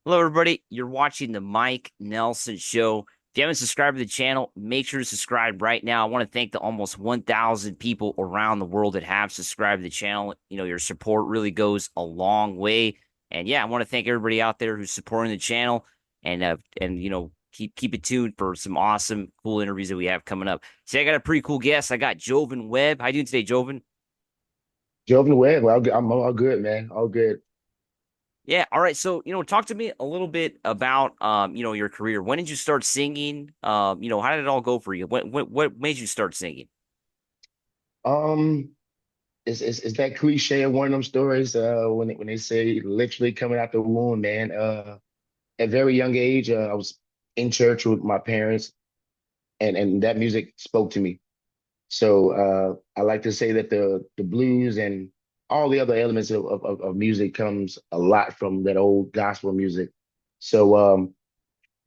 Hello, everybody. You're watching the Mike Nelson Show. If you haven't subscribed to the channel, make sure to subscribe right now. I want to thank the almost 1,000 people around the world that have subscribed to the channel. Your support really goes a long way. And yeah, I want to thank everybody out there who's supporting the channel and keep it tuned for some awesome, cool interviews that we have coming up. Today, I got a pretty cool guest. I got Jovin Webb. How you doing today, Jovin? Jovin Webb, I'm all good, man. All good. Yeah. All right. So, talk to me a little bit about, your career. When did you start singing? How did it all go for you? What made you start singing? Um, it's that cliche of one of them stories when they say literally coming out the womb, man. At a very young age, I was in church with my parents, and that music spoke to me. So I like to say that the blues and all the other elements of music comes a lot from that old gospel music. So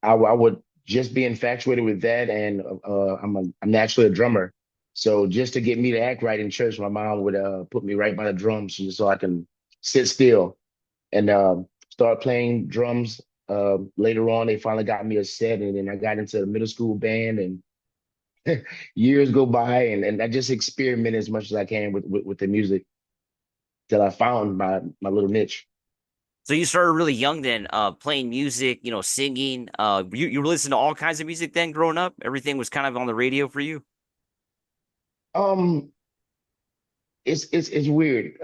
I would just be infatuated with that, and I'm naturally a drummer. So just to get me to act right in church, my mom would put me right by the drums just so I can sit still and start playing drums. Later on, they finally got me a set, and then I got into the middle school band, and years go by, and I just experiment as much as I can with the music till I found my little niche. So you started really young then, playing music, singing. You were listening to all kinds of music then growing up. Everything was kind of on the radio for you. Um, it's weird.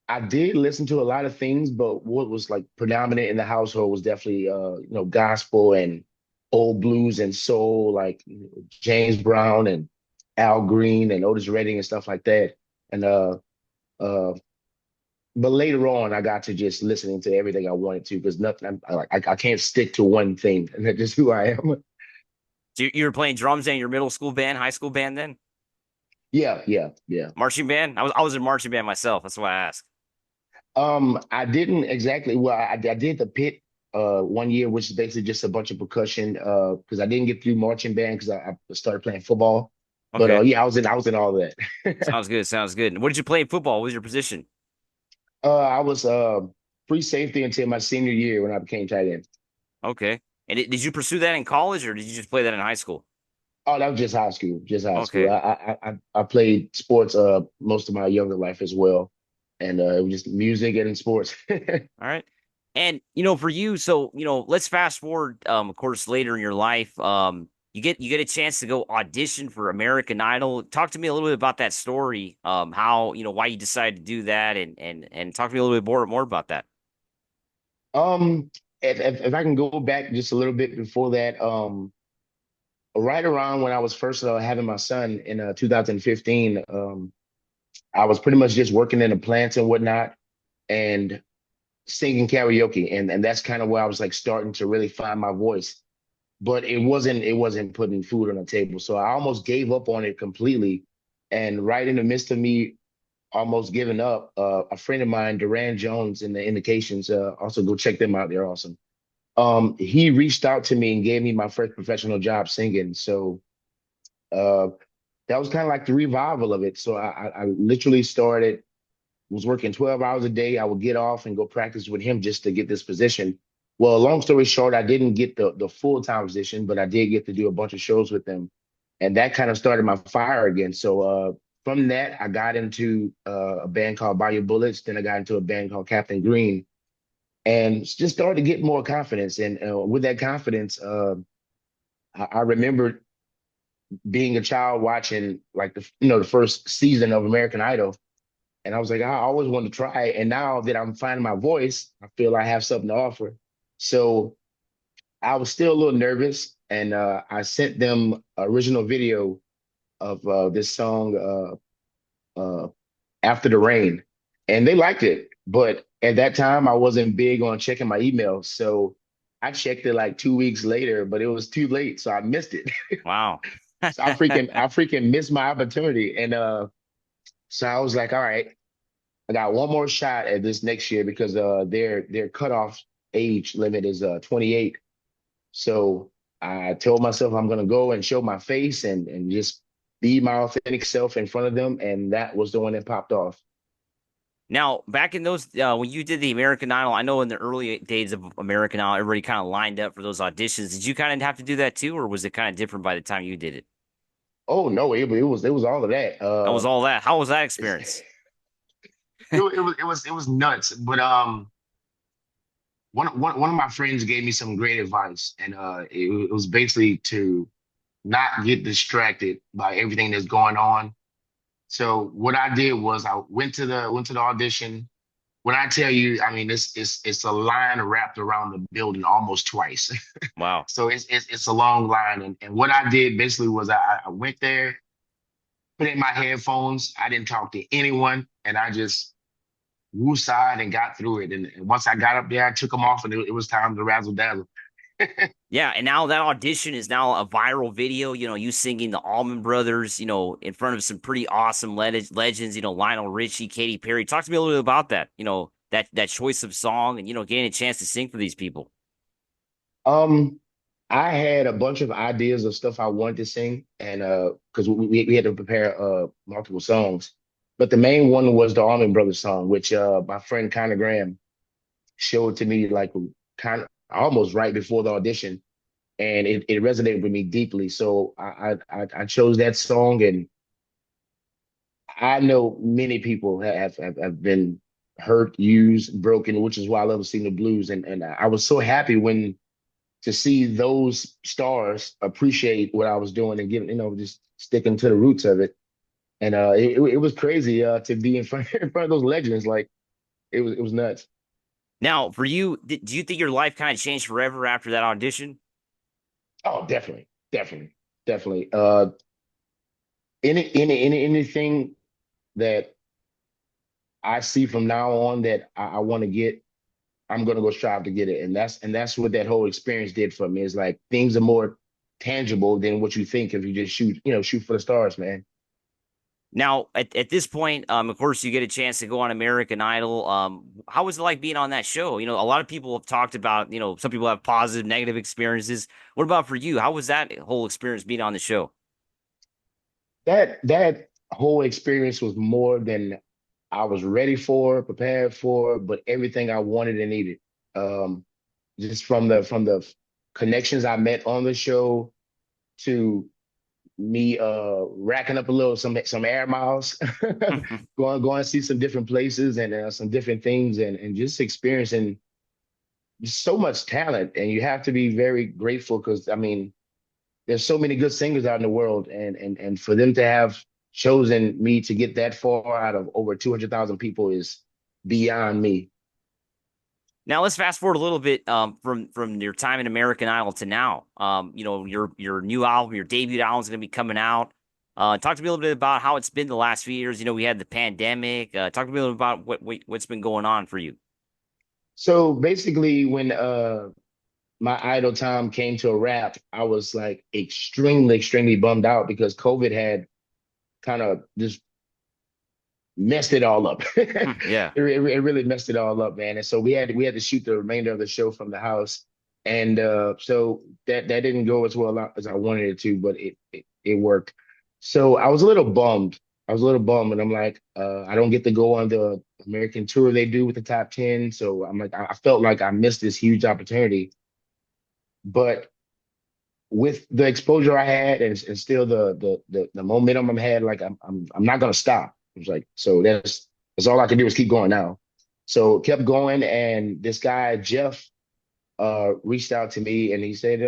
I did listen to a lot of things, but what was like predominant in the household was definitely gospel and old blues and soul, like James Brown and Al Green and Otis Redding and stuff like that. And uh but later on I got to just listening to everything I wanted to because nothing I can't stick to one thing, and that's just who I am. So you were playing drums in your middle school band, high school band then, Yeah. marching band. I was in marching band myself. That's why I asked. I didn't exactly. Well, I did the pit one year, which is basically just a bunch of percussion. Because I didn't get through marching band because I started playing football. But Okay, yeah, I was in all of that. sounds good. Sounds good. And what did you play in football? What was your position? I was free safety until my senior year when I became tight end. Okay. And did you pursue that in college or did you just play that in high school? Oh, that was just high school, just high school. Okay. I played sports most of my younger life as well, and it was just music and sports. All right. And for you, so let's fast forward, of course, later in your life. You get a chance to go audition for American Idol. Talk to me a little bit about that story. How, why you decided to do that and talk to me a little bit more about that. Um, if I can go back just a little bit before that, right around when I was first having my son in 2015, I was pretty much just working in the plants and whatnot and singing karaoke, and that's kind of where I was like starting to really find my voice. But it wasn't putting food on the table, so I almost gave up on it completely. And right in the midst of me almost giving up, a friend of mine, Duran Jones in the Indications, also go check them out. They're awesome. He reached out to me and gave me my first professional job singing. So uh, that was kind of like the revival of it. So I literally started, was working 12 hours a day. I would get off and go practice with him just to get this position. Well, long story short, I didn't get the full-time position, but I did get to do a bunch of shows with them. And that kind of started my fire again. So from that, I got into a band called Bayou Bullets. Then I got into a band called Captain Green and just started to get more confidence. And with that confidence, I remember being a child watching like the first season of American Idol, and I was like, I always wanted to try it. And now that I'm finding my voice, I feel I have something to offer. So I was still a little nervous, and I sent them original video of this song, "After the Rain," and they liked it. But at that time, I wasn't big on checking my emails, so I checked it like 2 weeks later, but it was too late, so I missed it. Wow. So I freaking missed my opportunity. And so I was like, all right, I got one more shot at this next year because their cutoff age limit is 28. So I told myself I'm gonna go and show my face and just be my authentic self in front of them, and that was the one that popped off. Now, back in those when you did the American Idol, I know in the early days of American Idol, everybody kind of lined up for those auditions. Did you kind of have to do that too, or was it kind of different by the time you did it? Oh no, it was all of that. That was all that. How was that experience? It was nuts. But one of my friends gave me some great advice, and it was basically to not get distracted by everything that's going on. So what I did was I went to the audition. When I tell you, I mean it's a line wrapped around the building almost twice. Wow. So it's a long line, and what I did basically was I went there, put in my headphones. I didn't talk to anyone, and I just woosah and got through it. And once I got up there, I took them off, and it was time to razzle dazzle. Yeah, and now that audition is now a viral video. You singing the Allman Brothers, in front of some pretty awesome legends. Lionel Richie, Katy Perry. Talk to me a little bit about that. That choice of song, and getting a chance to sing for these people. Um, I had a bunch of ideas of stuff I wanted to sing, and because we had to prepare multiple songs, but the main one was the Allman Brothers song, which my friend Conor Graham showed to me like kind of almost right before the audition, and it resonated with me deeply. So I chose that song, and I know many people have been hurt, used, broken, which is why I love singing the blues, and I was so happy when to see those stars appreciate what I was doing and giving, just sticking to the roots of it. And it was crazy to be in front of those legends. Like it was nuts. Now, for you, do you think your life kind of changed forever after that audition? Oh, definitely, definitely, definitely. Anything that I see from now on that I want to get, I'm gonna go strive to get it. And that's what that whole experience did for me. Is like things are more tangible than what you think if you just shoot for the stars, man. Now, at this point, of course, you get a chance to go on American Idol. How was it like being on that show? A lot of people have talked about, some people have positive, negative experiences. What about for you? How was that whole experience being on the show? That whole experience was more than I was ready for, prepared for, but everything I wanted and needed. Um, just from the connections I met on the show to me racking up a little some air miles, going to see some different places and some different things and just experiencing so much talent. And you have to be very grateful because I mean there's so many good singers out in the world, and for them to have chosen me to get that far out of over 200,000 people is beyond me. Now let's fast forward a little bit from your time in American Idol to now. Your new album, your debut album is going to be coming out. Talk to me a little bit about how it's been the last few years. We had the pandemic. Talk to me a little about what's been going on for you. So basically, when my idol time came to a wrap, I was like extremely, extremely bummed out because COVID had kind of just messed it all up. Yeah. It really messed it all up, man. And so we had to shoot the remainder of the show from the house, and so that didn't go as well as I wanted it to, but it worked. So I was a little bummed. I was a little bummed, and I'm like, I don't get to go on the American tour they do with the top 10. So I'm like, I felt like I missed this huge opportunity. But with the exposure I had and still the momentum I'm had, like I'm not gonna stop. It was like so that's all I can do is keep going now. So kept going, and this guy Jeff reached out to me and he said,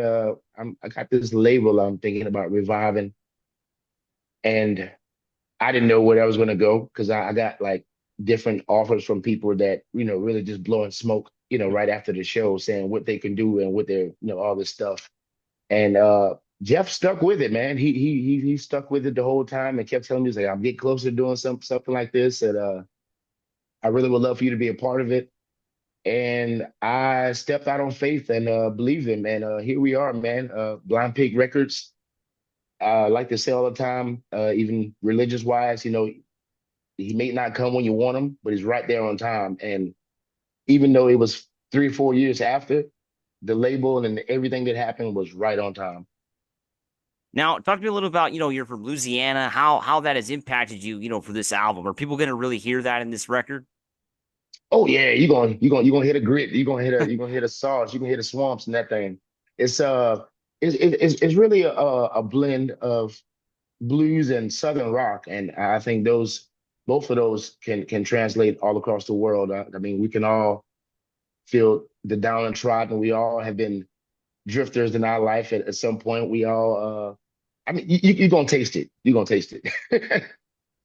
I got this label I'm thinking about reviving, and I didn't know where I was gonna go because I got like different offers from people that really just blowing smoke, right after the show saying what they can do and what they're all this stuff. And Jeff stuck with it, man. He stuck with it the whole time and kept telling me, he's like, I'm getting closer to doing something like this. And I really would love for you to be a part of it. And I stepped out on faith and believed him. And here we are, man. Blind Pig Records. I like to say all the time, even religious wise, he may not come when you want him, but he's right there on time. And even though it was 3 or 4 years after, the label and everything that happened was right on time. Now, talk to me a little about, you're from Louisiana, how that has impacted you, for this album. Are people going to really hear that in this record? Oh yeah, you gonna hit a grit. You gonna hit a sauce. You gonna hit the swamps and that thing. It's it's really a blend of blues and southern rock, and I think those both of those can translate all across the world. I mean, we can all feel the downtrodden. We all have been drifters in our life at some point. We all I mean, you're gonna taste it. You're gonna taste it.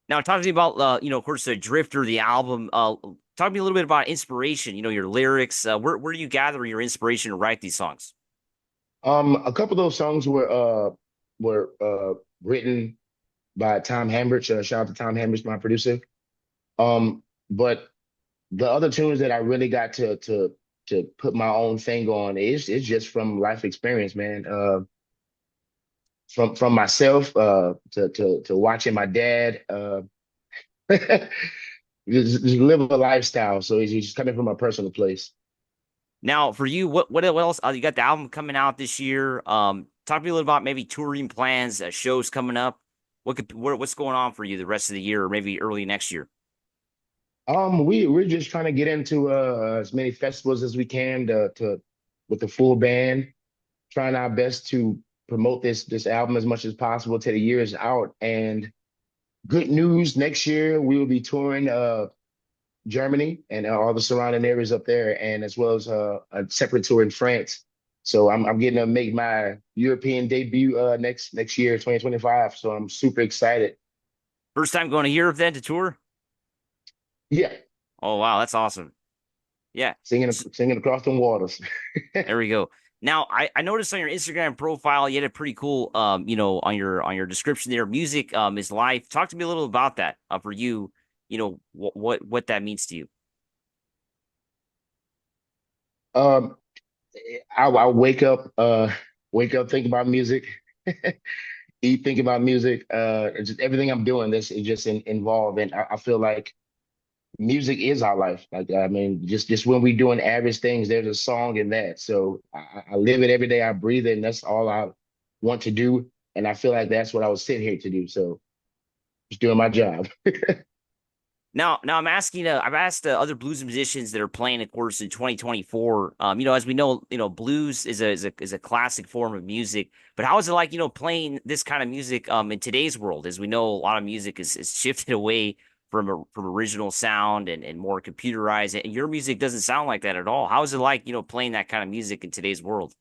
Now, talk to me about, of course, the Drifter, the album. Talk to me a little bit about inspiration. Your lyrics. Where do you gather your inspiration to write these songs? A couple of those songs were written by Tom Hambridge. Shout out to Tom Hambridge, my producer. But the other tunes that I really got to put my own thing on is just from life experience, man. From myself to watching my dad just live a lifestyle. So it's just coming from a personal place. Now, for you, what else? You got the album coming out this year. Talk to me a little about maybe touring plans, shows coming up. What's going on for you the rest of the year, or maybe early next year? We're just trying to get into as many festivals as we can to with the full band, trying our best to promote this album as much as possible till the year is out. And good news, next year we will be touring Germany and all the surrounding areas up there, and as well as a separate tour in France. So I'm getting to make my European debut next year, 2025. So I'm super excited. First time going to Europe then to tour? Yeah, Oh wow, that's awesome. Yeah. singing across the waters. There we go. Now, I noticed on your Instagram profile you had a pretty cool on your description there. Music is life. Talk to me a little about that for you. What that means to you. Um, I wake up, think about music, eat, think about music. It's just everything I'm doing. This is just involved, and I feel like music is our life. Like I mean, just when we doing average things, there's a song in that. So I live it every day. I breathe it, and that's all I want to do. And I feel like that's what I was sitting here to do. So just doing my job. Now I'm asking. I've asked other blues musicians that are playing, of course, in 2024. As we know, blues is a classic form of music. But how is it like, playing this kind of music in today's world? As we know, a lot of music is shifted away from original sound and more computerized. And your music doesn't sound like that at all. How is it like, playing that kind of music in today's world?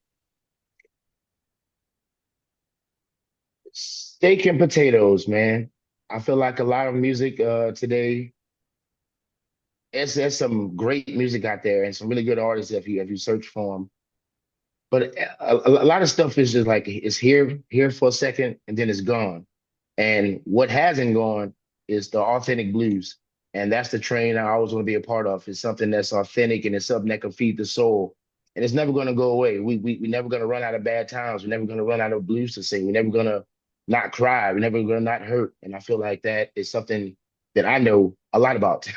Steak and potatoes, man. I feel like a lot of music today. There's some great music out there and some really good artists if you search for them. But a lot of stuff is just like it's here for a second and then it's gone. And what hasn't gone is the authentic blues. And that's the train I always want to be a part of. It's something that's authentic and it's something that can feed the soul. And it's never going to go away. We never going to run out of bad times. We're never going to run out of blues to sing. We're never going to not cry. We're never going to not hurt. And I feel like that is something that I know a lot about.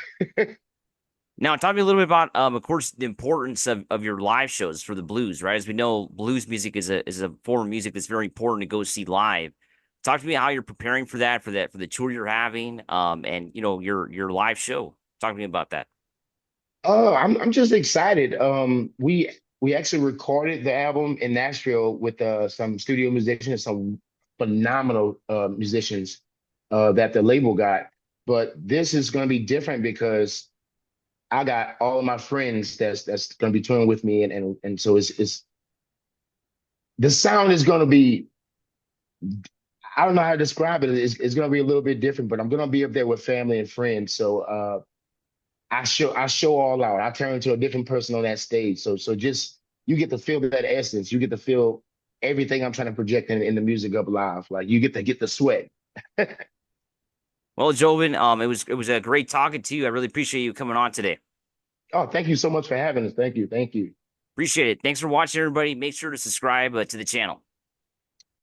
Now, talk to me a little bit about, of course, the importance of your live shows for the blues, right? As we know, blues music is a form of music that's very important to go see live. Talk to me how you're preparing for for the tour you're having, and your live show. Talk to me about that. Oh, I'm just excited. We actually recorded the album in Nashville with some studio musicians, some phenomenal musicians that the label got. But this is going to be different because I got all of my friends that's going to be touring with me, and so it's the sound is going to be. I don't know how to describe it. It's going to be a little bit different, but I'm going to be up there with family and friends. So I show all out. I turn into a different person on that stage. So just you get to feel that essence. You get to feel everything I'm trying to project in the music up live. Like you get the sweat. Well, Jovin, it was a great talking to you. I really appreciate you coming on today. Oh, thank you so much for having us. Thank you. Thank you. Appreciate it. Thanks for watching, everybody. Make sure to subscribe to the channel.